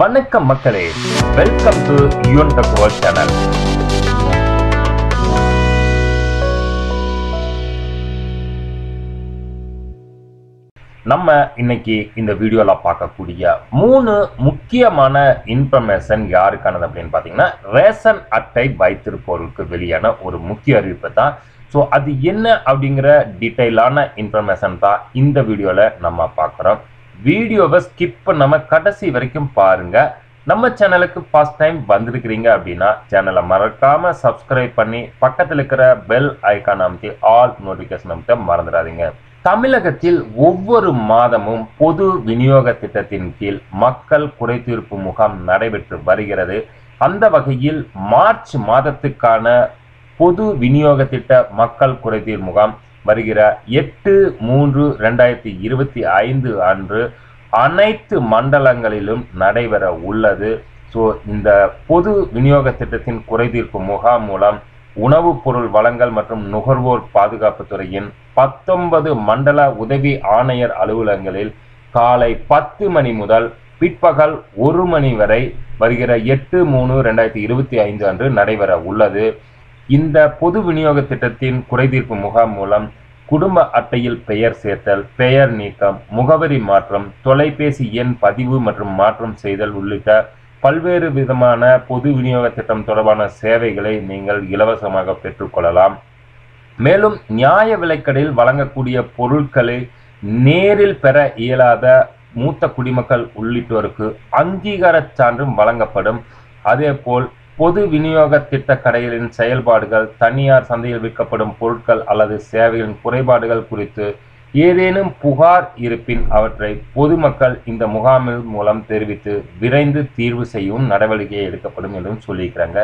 வணக்கம் மக்களே, welcome to Yuvan tech world channel. நம்ம இன்னைக்கு இந்த வீடியோல பார்க்கக்கூடிய 3 முக்கியமான இன்ஃபர்மேஷன் யாருக்கானது அப்படின்னு பார்த்தீங்கன்னா, ரேஷன் அட்டை வைத்திருப்பவர்களுக்கு வெளியான ஒரு முக்கிய அறிவிப்பு தான். ஸோ அது என்ன அப்படிங்கிற டீட்டெயிலான இன்ஃபர்மேஷன் தான் இந்த வீடியோல நம்ம பார்க்குறோம். வீடியோவை ஸ்கிப் பண்ணாம கடைசி வரைக்கும் பாருங்க. நம்ம சேனலுக்கு ஃபர்ஸ்ட் டைம் வந்திருக்கிறீங்க அப்படின்னா சேனலை மறக்காம சப்ஸ்கிரைப் பண்ணி பக்கத்தில் இருக்கிற பெல் ஐக்கான் அமைத்து ஆல் நோட்டிஃபிகேஷன் அமைத்த மறந்துடாதீங்க. தமிழகத்தில் ஒவ்வொரு மாதமும் பொது விநியோக திட்டத்தின் கீழ் மக்கள் குறைதீர்ப்பு முகாம் நடைபெற்று வருகிறது. அந்த வகையில் மார்ச் மாதத்துக்கான பொது விநியோக திட்ட மக்கள் குறைதீர் முகாம் வருகிற 8/3/2025 அன்று அனைத்து மண்டலங்களிலும் நடைபெற உள்ளது. ஸோ இந்த பொது விநியோக திட்டத்தின் குறைதீர்ப்பு முகாம் மூலம் உணவுப் பொருள் வழங்கல் மற்றும் நுகர்வோர் பாதுகாப்பு துறையின் 19 மண்டல உதவி ஆணையர் அலுவலகங்களில் காலை 10 மணி முதல் பிற்பகல் 1 மணி வரை வருகிற 8/3/2025 அன்று நடைபெற உள்ளது. இந்த பொது விநியோக திட்டத்தின் குறைதீர்ப்பு முகாம் மூலம் குடும்ப அட்டையில் பெயர் சேர்த்தல், பெயர் நீக்கம், முகவரி மாற்றம், தொலைபேசி எண் பதிவு மற்றும் மாற்றம் செய்தல் உள்ளிட்ட பல்வேறு விதமான பொது விநியோக திட்டம் தொடர்பான சேவைகளை நீங்கள் இலவசமாக பெற்றுக்கொள்ளலாம். மேலும் நியாய விலைக்கடையில் வழங்கக்கூடிய பொருட்களை நேரில் பெற இயலாத மூத்த குடிமக்கள் உள்ளிட்டோருக்கு அங்கீகார சான்றும் வழங்கப்படும். அதேபோல் பொது விநியோக திட்ட கடைகளின் செயல்பாடுகள், தனியார் சந்தையில் விற்கப்படும் பொருட்கள் அல்லது சேவைகளின் குறைபாடுகள் குறித்து ஏதேனும் புகார் இருப்பின் அவற்றை பொதுமக்கள் இந்த முகாமின் மூலம் தெரிவித்து விரைந்து தீர்வு செய்யவும் நடவடிக்கை எடுக்கப்படும் என்றும் சொல்லியிருக்கிறாங்க.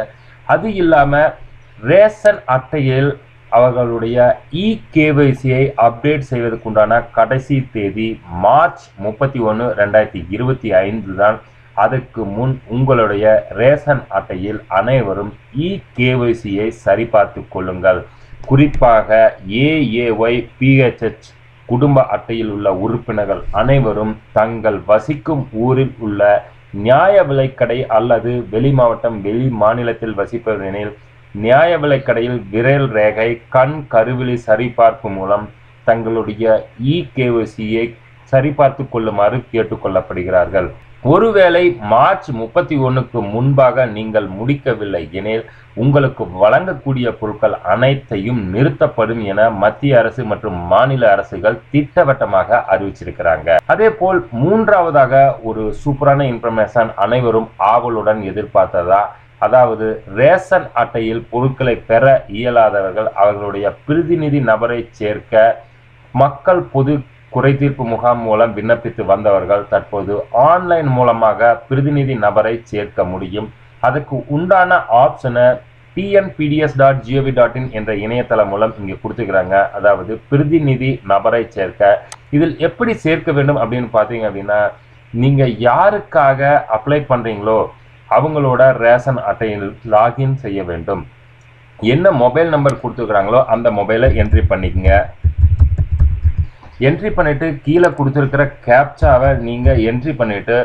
அது இல்லாமல் ரேஷன் அட்டையில் அவர்களுடைய KYCயை அப்டேட் செய்வதற்குண்டான கடைசி தேதி மார்ச் 31, 2025 தான். அதற்கு முன் உங்களுடைய ரேஷன் அட்டையில் அனைவரும் KYCயை சரிபார்த்து கொள்ளுங்கள். குறிப்பாக AAY PHH குடும்ப அட்டையில் உள்ள உறுப்பினர்கள் அனைவரும் தங்கள் வசிக்கும் ஊரில் உள்ள நியாய விலைக்கடை அல்லது வெளி மாவட்டம், வெளி மாநிலத்தில் வசிப்பவரெனில் நியாய விலைக்கடையில் விரல் ரேகை, கண் கருவிழி சரிபார்ப்பு மூலம் தங்களுடைய KYCயை சரிபார்த்து கொள்ளுமாறு கேட்டுக்கொள்ளப்படுகிறார்கள். ஒருவேளை மார்ச் 31க்கு முன்பாக நீங்கள் முடிக்கவில்லை எனில் உங்களுக்கு வழங்கக்கூடிய பொருட்கள் அனைத்தையும் நிறுத்தப்படும் என மத்திய அரசு மற்றும் மாநில அரசுகள் திட்டவட்டமாக அறிவிச்சிருக்கிறாங்க. அதே போல் மூன்றாவதாக ஒரு சூப்பரான இன்ஃபர்மேஷன் அனைவரும் ஆவலுடன் எதிர்பார்த்ததா, அதாவது ரேஷன் அட்டையில் பொருட்களை பெற இயலாதவர்கள் அவர்களுடைய பிரதிநிதி நபரை சேர்க்க மக்கள் பொது குறைதீர்ப்பு முகாம் மூலம் விண்ணப்பித்து வந்தவர்கள் தற்போது ஆன்லைன் மூலமாக பிரதிநிதி நபரை சேர்க்க முடியும். அதுக்கு உண்டான ஆப்ஷனை tnpds.gov.in என்ற இணையதளம் மூலம் இங்கே கொடுத்துக்கிறாங்க. அதாவது பிரதிநிதி நபரை சேர்க்க இதில் எப்படி சேர்க்க வேண்டும் அப்படின்னு பார்த்தீங்க அப்படின்னா, நீங்கள் யாருக்காக அப்ளை பண்ணுறீங்களோ அவங்களோட ரேஷன் அட்டையில் லாகின் செய்ய வேண்டும். என்ன மொபைல் நம்பர் கொடுத்துருக்குறாங்களோ அந்த மொபைலை என்ட்ரி பண்ணிக்கங்க. என்ட்ரி பண்ணிவிட்டு கீழே கொடுத்துருக்கிற கேப்சாவை நீங்கள் என்ட்ரி பண்ணிவிட்டு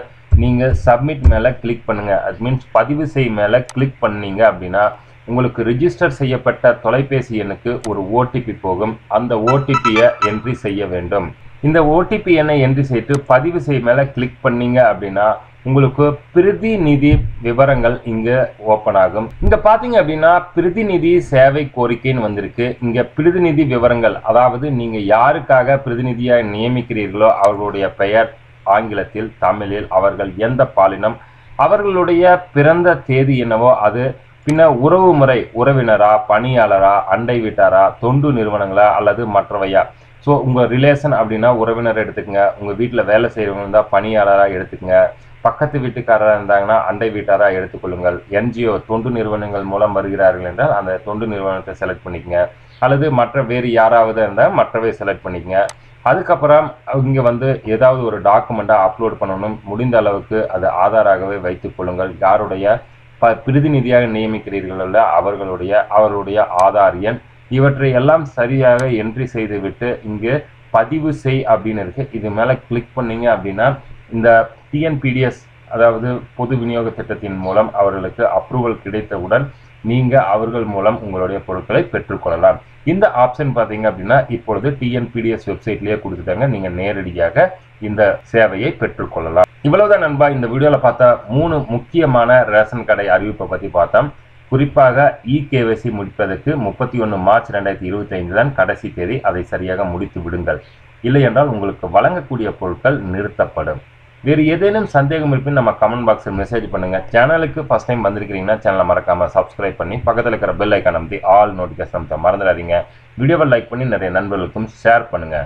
நீங்கள் சப்மிட் மேலே கிளிக் பண்ணுங்கள். அது மீன்ஸ் பதிவு செய் மேலே கிளிக் பண்ணீங்க அப்படின்னா உங்களுக்கு ரிஜிஸ்டர் செய்யப்பட்ட தொலைபேசி எண்ணுக்கு ஒரு OTP போகும். அந்த OTPயை என்ட்ரி செய்ய வேண்டும். இந்த OTP எண்ணை என்ட்ரி செய்து பதிவு செய் மேலே கிளிக் பண்ணீங்க அப்படின்னா உங்களுக்கு பிரதிநிதி விவரங்கள் இங்கே ஓப்பன் ஆகும். இங்கே பார்த்தீங்க அப்படின்னா பிரதிநிதி சேவை கோரிக்கைன்னு வந்திருக்கு. இங்கே பிரதிநிதி விவரங்கள், அதாவது நீங்கள் யாருக்காக பிரதிநிதியாக நியமிக்கிறீர்களோ அவர்களுடைய பெயர், ஆங்கிலத்தில், தமிழில், அவர்கள் எந்த பாலினம், அவர்களுடைய பிறந்த தேதி என்னவோ அது, பின்ன உறவு முறை, உறவினரா, பணியாளரா, அண்டை வீட்டாரா, தொண்டு நிறுவனங்களா அல்லது மற்றவையா. ஸோ உங்கள் ரிலேஷன் அப்படின்னா உறவினர் எடுத்துக்கங்க. உங்கள் வீட்டில் வேலை செய்கிறவங்க இருந்தால் பணியாளராக எடுத்துக்கங்க. பக்கத்து வீட்டுக்காரராக இருந்தாங்கன்னா அண்டை வீட்டாராக எடுத்துக்கொள்ளுங்கள். NGO தொண்டு நிறுவனங்கள் மூலம் வருகிறார்கள் என்றால் அந்த தொண்டு நிறுவனத்தை செலக்ட் பண்ணிக்கங்க. அல்லது மற்ற வேறு யாராவது இருந்தால் மற்றவை செலக்ட் பண்ணிக்கங்க. அதுக்கப்புறம் இங்கே ஏதாவது ஒரு டாக்குமெண்ட்டாக அப்லோட் பண்ணணும். முடிந்த அளவுக்கு அது ஆதாராகவே வைத்துக் கொள்ளுங்கள். யாருடைய பிரதிநிதியாக நியமிக்கிறீர்களோ அவர்களுடைய ஆதார் எண் இவற்றை எல்லாம் சரியாக என்ட்ரி செய்துவிட்டு இங்கே பதிவு செய் அப்படின்னு இருக்கு. இது மேலே கிளிக் பண்ணீங்க அப்படின்னா இந்த TNPDS அதாவது பொது விநியோக திட்டத்தின் மூலம் அவர்களுக்கு அப்ரூவல் கிடைத்தவுடன் நீங்க அவர்கள் மூலம் உங்களுடைய பொருட்களை பெற்றுக்கொள்ளலாம். இந்த ஆப்ஷன் பார்த்தீங்க அப்படின்னா இப்பொழுது டிஎன்பிடிஎஸ் வெப்சைட்லயே கொடுத்துட்டாங்க. நீங்க நேரடியாக இந்த சேவையை பெற்றுக்கொள்ளலாம். இவ்வளவுதான் நண்பா. இந்த வீடியோல பார்த்தா 3 முக்கியமான ரேஷன் கடை அறிவிப்பை பத்தி பார்த்தோம். குறிப்பாக இகேவைசி முடிப்பதற்கு 31 மார்ச் 2025 தான் கடைசி தேதி. அதை சரியாக முடித்து விடுங்கள். இல்லை என்றால் உங்களுக்கு வழங்கக்கூடிய பொருட்கள் நிறுத்தப்படும். வேறு ஏதேனும் சந்தேகம் இருப்பின் நம்ம கமெண்ட் பாக்ஸில் மெசேஜ் பண்ணுங்க. சேனலுக்கு ஃபர்ஸ்ட் டைம் வந்திருக்கிறீங்கன்னா சேனலை மறக்காம சப்ஸ்கிரைப் பண்ணி பக்கத்தில் இருக்கிற பெல் ஐக்கான் அமைத்தி ஆல் நோட்டிஃபிகேஷன் மறந்துடாதீங்க. வீடியோவை லைக் பண்ணி நிறைய நண்பர்களுக்கும் ஷேர் பண்ணுங்க.